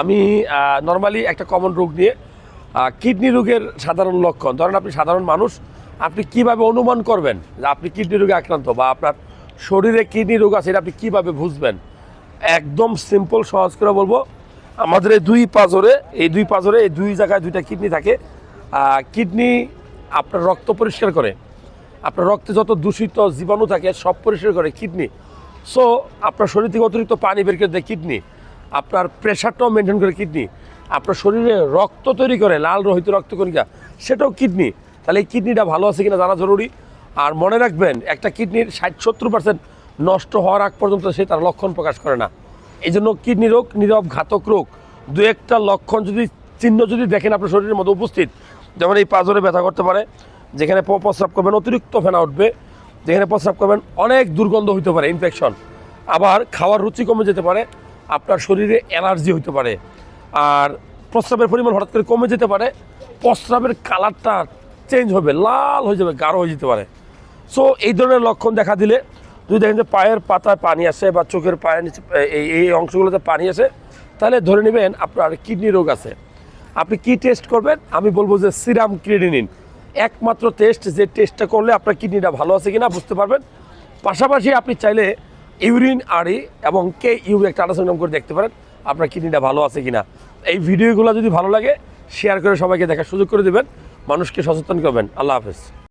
আমি নর্মালি একটা কমন রোগ নিয়ে কিডনি রোগের সাধারণ লক্ষণ, ধরেন আপনি সাধারণ মানুষ, আপনি কিভাবে অনুমান করবেন যে আপনি কিডনি রোগে আক্রান্ত বা আপনার শরীরে কিডনি রোগ আছে, এটা আপনি কীভাবে বুঝবেন? একদম সিম্পল সহজ করে বলবো, আমাদের এই দুই পাঁজরে এই দুই জায়গায় দুইটা কিডনি থাকে। কিডনি আপনার রক্ত পরিষ্কার করে, আপনার রক্তে যত দূষিত জীবাণু থাকে সব পরিষ্কার করে কিডনি। সো আপনার শরীর থেকে অতিরিক্ত পানি বের করে দেয় কিডনি, আপনার প্রেশারটাও মেনটেন করে কিডনি, আপনার শরীরে রক্ত তৈরি করে লাল রহিত রক্তকণিকা, সেটাও কিডনি। তাহলে এই কিডনিটা ভালো আছে কিনা জানা জরুরি। আর মনে রাখবেন, একটা কিডনির 60-70% নষ্ট হওয়ার আগ পর্যন্ত সে তার লক্ষণ প্রকাশ করে না। এই জন্য কিডনি রোগ নীরব ঘাতক রোগ। দু একটা লক্ষণ যদি, চিহ্ন যদি দেখেন আপনার শরীরের মধ্যে উপস্থিত, যেমন এই পাঁজরে ব্যথা করতে পারে, যেখানে প্রস্রাব করবেন অতিরিক্ত ফেনা উঠবে, যেখানে প্রস্রাব করবেন অনেক দুর্গন্ধ হইতে পারে, ইনফেকশন, আবার খাওয়ার রুচি কমে যেতে পারে, আপনার শরীরে অ্যালার্জি হইতে পারে, আর প্রস্রাবের পরিমাণ হঠাৎ করে কমে যেতে পারে, প্রস্রাবের কালারটা চেঞ্জ হবে, লাল হয়ে যাবে, গাঢ় হয়ে যেতে পারে। সো এই ধরনের লক্ষণ দেখা দিলে, যদি দেখেন যে পায়ের পাতায় পানি আসে বা চোখের পায়ের নিচে এই অংশগুলোতে পানি আসে, তাহলে ধরে নেবেন আপনার কিডনি রোগ আছে। আপনি কি টেস্ট করবেন? আমি বলবো যে সিরাম ক্রিয়েটিনিন একমাত্র টেস্ট, যে টেস্টটা করলে আপনার কিডনিটা ভালো আছে কিনা বুঝতে পারবেন। পাশাপাশি আপনি চাইলে ইউরিন আরই এবং KU একটা আল্ট্রাসাউন্ড করে দেখতে পারেন আপনার কিডনিটা ভালো আছে কিনা। এই ভিডিওগুলো যদি ভালো লাগে শেয়ার করে সবাইকে দেখার সুযোগ করে দেবেন, মানুষকে সচেতন করবেন। আল্লাহ হাফেজ।